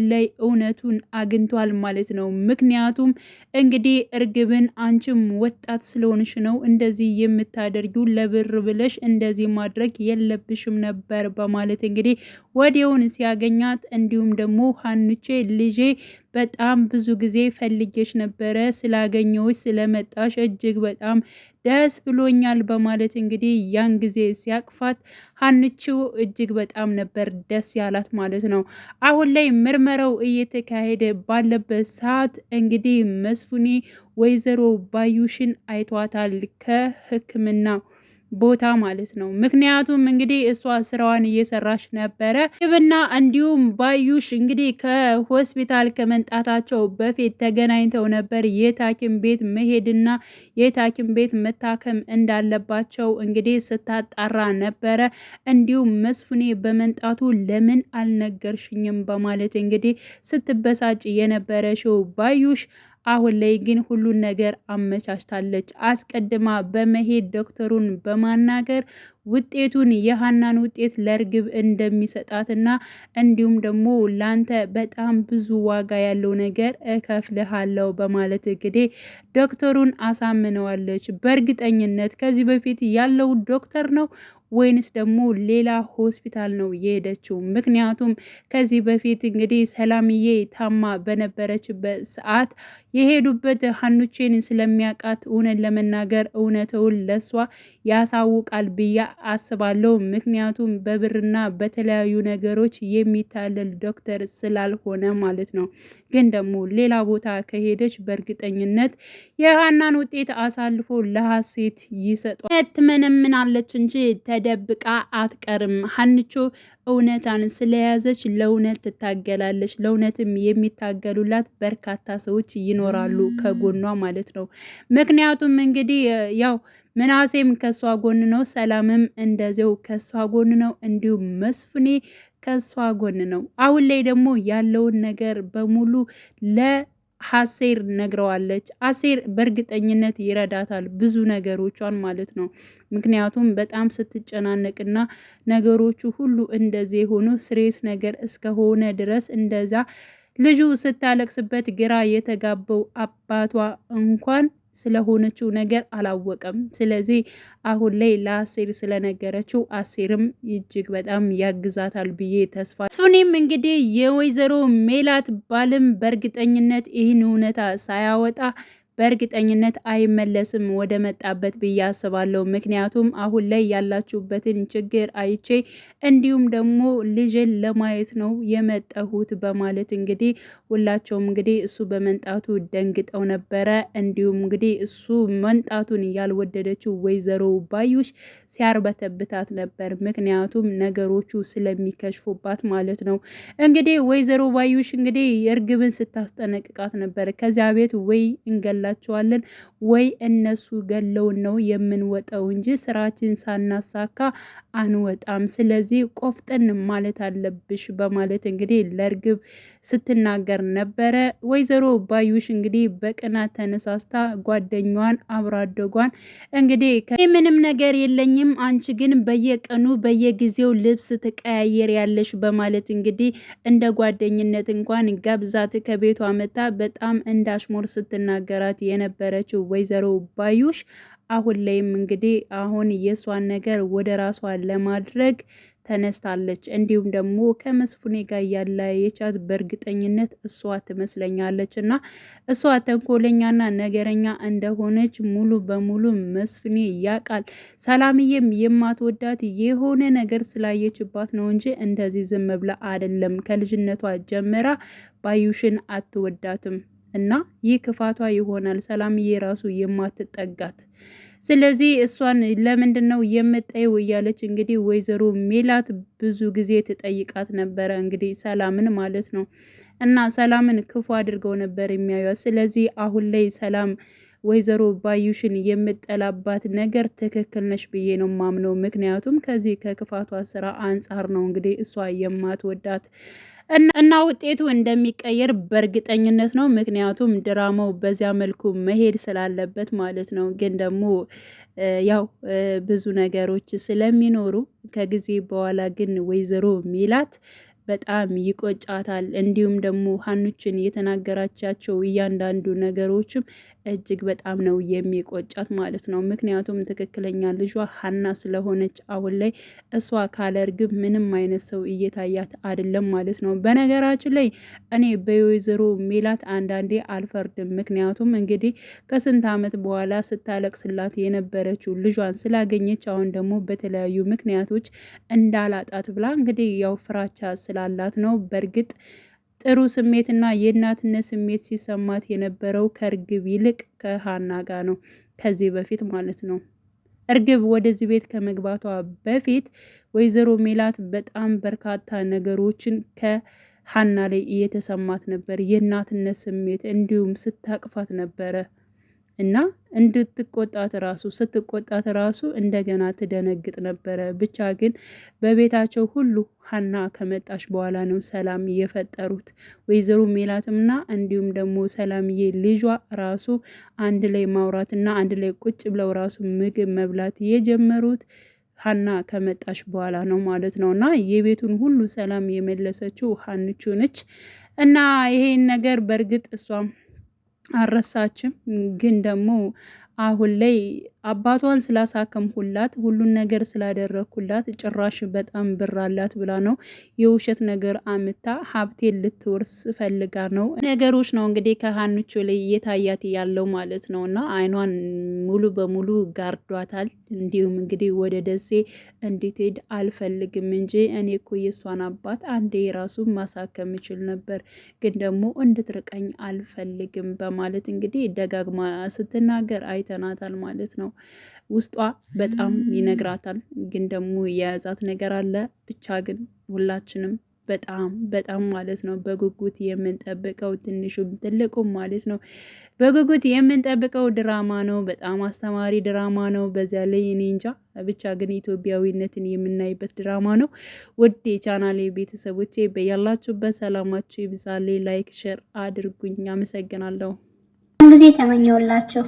ላይ እውነቱን አግኝቷል ማለት ነው። ምክንያቱም እንግዲህ እርግብን አንቺም ወጣት ስለሆንሽ ነው እንደዚህ የምታደርጊው፣ ለብር ብለሽ እንደዚህ ማድረግ የለብሽም ነበር በማለት እንግዲህ ወዲያውን ሲያገኛት እንዲሁም ደግሞ ሀንቼ ልጄ በጣም ብዙ ጊዜ ፈልጌሽ ነበረ፣ ስላገኘሁሽ ስለመጣሽ እጅግ በጣም ደስ ብሎኛል በማለት እንግዲህ ያን ጊዜ ሲያቅፋት ሀንችው እጅግ በጣም ነበር ደስ ያላት ማለት ነው። አሁን ላይ ምርመራው እየተካሄደ ባለበት ሰዓት እንግዲህ መስፍኔ ወይዘሮ ባዩሽን አይቷታል ከሕክምና ቦታ ማለት ነው። ምክንያቱም እንግዲህ እሷ ስራዋን እየሰራች ነበረ። ግብና እንዲሁም ባዩሽ እንግዲህ ከሆስፒታል ከመምጣታቸው በፊት ተገናኝተው ነበር። የት ሐኪም ቤት መሄድና የት ሐኪም ቤት መታከም እንዳለባቸው እንግዲህ ስታጣራ ነበረ። እንዲሁም መስፍኔ በመምጣቱ ለምን አልነገርሽኝም በማለት እንግዲህ ስትበሳጭ የነበረችው ባዩሽ አሁን ላይ ግን ሁሉን ነገር አመቻችታለች። አስቀድማ በመሄድ ዶክተሩን በማናገር ውጤቱን የሀናን ውጤት ለእርግብ እንደሚሰጣትና እንዲሁም ደግሞ ላንተ በጣም ብዙ ዋጋ ያለው ነገር እከፍልሃለሁ በማለት እንግዲህ ዶክተሩን አሳምነዋለች። በእርግጠኝነት ከዚህ በፊት ያለው ዶክተር ነው ወይንስ ደግሞ ሌላ ሆስፒታል ነው የሄደችው? ምክንያቱም ከዚህ በፊት እንግዲህ ሰላምዬ ታማ በነበረችበት ሰዓት የሄዱበት ሀኑቼን ስለሚያውቃት እውነት ለመናገር እውነተውን ለሷ ያሳውቃል ብዬ አስባለሁ። ምክንያቱም በብርና በተለያዩ ነገሮች የሚታለል ዶክተር ስላልሆነ ማለት ነው። ግን ደግሞ ሌላ ቦታ ከሄደች በእርግጠኝነት የሀናን ውጤት አሳልፎ ለሀሴት ይሰጧል። ትመነምናለች እንጂ ተደብቃ አትቀርም። ሀንቾ እውነታን ስለያዘች ለእውነት ትታገላለች። ለእውነትም የሚታገሉላት በርካታ ሰዎች ይኖራሉ ከጎኗ ማለት ነው። ምክንያቱም እንግዲህ ያው ምናሴም ከሷ ጎን ነው፣ ሰላምም እንደዚው ከሷ ጎን ነው፣ እንዲሁም መስፍኔ ከሷ ጎን ነው። አሁን ላይ ደግሞ ያለውን ነገር በሙሉ ለአሴር ነግረዋለች። አሴር በእርግጠኝነት ይረዳታል ብዙ ነገሮቿን ማለት ነው። ምክንያቱም በጣም ስትጨናነቅና ነገሮቹ ሁሉ እንደዚህ የሆኑ ስሬስ ነገር እስከሆነ ድረስ እንደዛ ልጁ ስታለቅስበት ግራ የተጋባው አባቷ እንኳን ስለሆነችው ነገር አላወቀም። ስለዚህ አሁን ላይ ለአሴር ስለነገረችው አሴርም እጅግ በጣም ያግዛታል ብዬ ተስፋ መስፍኔም እንግዲህ የወይዘሮ ሜላት ባልም በእርግጠኝነት ይህን እውነታ ሳያወጣ በእርግጠኝነት አይመለስም ወደ መጣበት ብዬ አስባለሁ። ምክንያቱም አሁን ላይ ያላችሁበትን ችግር አይቼ እንዲሁም ደግሞ ልጅን ለማየት ነው የመጣሁት በማለት እንግዲህ ሁላቸውም እንግዲህ እሱ በመንጣቱ ደንግጠው ነበረ። እንዲሁም እንግዲህ እሱ መንጣቱን ያልወደደችው ወይዘሮ ባዩሽ ሲያርበተብታት ነበር። ምክንያቱም ነገሮቹ ስለሚከሽፉባት ማለት ነው። እንግዲህ ወይዘሮ ባዩሽ እንግዲህ እርግብን ስታስጠነቅቃት ነበር። ከዚያ ቤት ወይ እንገላቸዋለን ወይ እነሱ ገለውን ነው የምንወጣው እንጂ ስራችን ሳናሳካ አንወጣም። ስለዚህ ቆፍጠን ማለት አለብሽ በማለት እንግዲህ ለእርግብ ስትናገር ነበረ። ወይዘሮ ባዩሽ እንግዲህ በቅናት ተነሳስታ ጓደኛዋን አብሮ አደጓን እንግዲህ ምንም ነገር የለኝም አንቺ ግን በየቀኑ በየጊዜው ልብስ ትቀያየር ያለሽ በማለት እንግዲህ እንደ ጓደኝነት እንኳን ጋብዛት ከቤቷ መታ በጣም እንዳሽሞር ስትናገራት የነበረችው ወይዘሮ ባዩሽ አሁን ላይም እንግዲህ አሁን የሷን ነገር ወደ ራሷ ለማድረግ ተነስታለች። እንዲሁም ደግሞ ከመስፍኔ ጋር ያለየቻት በእርግጠኝነት እሷ ትመስለኛለች እና እሷ ተንኮለኛና ነገረኛ እንደሆነች ሙሉ በሙሉ መስፍኔ ያውቃል። ሰላምዬም የማትወዳት የሆነ ነገር ስላየችባት ነው እንጂ እንደዚህ ዝም ብላ አይደለም። ከልጅነቷ ጀምራ ባዩሽን አትወዳትም እና ይህ ክፋቷ ይሆናል ሰላምዬ ራሱ የማትጠጋት። ስለዚህ እሷን ለምንድን ነው የምጠይው እያለች እንግዲህ ወይዘሮ ሜላት ብዙ ጊዜ ትጠይቃት ነበረ። እንግዲህ ሰላምን ማለት ነው እና ሰላምን ክፉ አድርገው ነበር የሚያዩት። ስለዚህ አሁን ላይ ሰላም ወይዘሮ ባዩሽን የምጠላባት ነገር ትክክል ነሽ ብዬ ነው ማምነው። ምክንያቱም ከዚህ ከክፋቷ ስራ አንጻር ነው እንግዲህ እሷ የማትወዳት እና ውጤቱ እንደሚቀየር በእርግጠኝነት ነው። ምክንያቱም ድራማው በዚያ መልኩ መሄድ ስላለበት ማለት ነው። ግን ደግሞ ያው ብዙ ነገሮች ስለሚኖሩ ከጊዜ በኋላ ግን ወይዘሮ ሜላት በጣም ይቆጫታል። እንዲሁም ደግሞ ሀኑችን የተናገራቻቸው እያንዳንዱ ነገሮችም እጅግ በጣም ነው የሚቆጫት ማለት ነው። ምክንያቱም ትክክለኛ ልጇ ሀና ስለሆነች አሁን ላይ እሷ ካለ እርግብ ምንም አይነት ሰው እየታያት አይደለም ማለት ነው። በነገራችን ላይ እኔ በወይዘሮ ሜላት አንዳንዴ አልፈርድም። ምክንያቱም እንግዲህ ከስንት ዓመት በኋላ ስታለቅስላት የነበረችው ልጇን ስላገኘች አሁን ደግሞ በተለያዩ ምክንያቶች እንዳላጣት ብላ እንግዲህ ያው ፍራቻ ስላላት ነው። በእርግጥ ጥሩ ስሜትና የእናትነት ስሜት ሲሰማት የነበረው ከእርግብ ይልቅ ከሀና ጋር ነው፣ ከዚህ በፊት ማለት ነው። እርግብ ወደዚህ ቤት ከመግባቷ በፊት ወይዘሮ ሜላት በጣም በርካታ ነገሮችን ከሀና ላይ እየተሰማት ነበር። የእናትነት ስሜት እንዲሁም ስታቅፋት ነበረ እና ስትቆጣት ራሱ እንደገና ትደነግጥ ነበረ። ብቻ ግን በቤታቸው ሁሉ ሀና ከመጣች በኋላ ነው ሰላም እየፈጠሩት ወይዘሮ ሜላትምና እንዲሁም ደግሞ ሰላምዬ ልጇ ራሱ አንድ ላይ ማውራትና አንድ ላይ ቁጭ ብለው ራሱ ምግብ መብላት የጀመሩት ሀና ከመጣች በኋላ ነው ማለት ነው። እና የቤቱን ሁሉ ሰላም የመለሰችው ሀንቹ ነች። እና ይሄን ነገር በእርግጥ እሷም አልረሳችም። ግን ደግሞ አሁን ላይ አባቷን ስላሳከምኩላት ሁሉን ነገር ስላደረግኩላት ጭራሽ በጣም ብር አላት ብላ ነው የውሸት ነገር አምታ ሀብቴን ልትወርስ ፈልጋ ነው ነገሮች ነው እንግዲህ ከሀንቾ ላይ እየታያት ያለው ማለት ነው። እና አይኗን ሙሉ በሙሉ ጋርዷታል። እንዲሁም እንግዲህ ወደ ደሴ እንድትሄድ አልፈልግም እንጂ እኔ እኮ የእሷን አባት አንዴ ራሱ ማሳከም እችል ነበር፣ ግን ደግሞ እንድትርቀኝ አልፈልግም በማለት እንግዲህ ደጋግማ ስትናገር አይተናታል ማለት ነው። ውስጧ በጣም ይነግራታል፣ ግን ደግሞ የያዛት ነገር አለ። ብቻ ግን ሁላችንም በጣም ማለት ነው በጉጉት የምንጠብቀው ትንሹም ትልቁም ማለት ነው በጉጉት የምንጠብቀው ድራማ ነው። በጣም አስተማሪ ድራማ ነው። በዚያ ላይ እኔ እንጃ ብቻ ግን ኢትዮጵያዊነትን የምናይበት ድራማ ነው። ውድ የቻናሌ ቤተሰቦቼ በያላችሁበት ሰላማችሁ ይብዛልኝ። ላይክ ሼር አድርጉኝ። አመሰግናለሁ። ጊዜ ተመኘውላችሁ።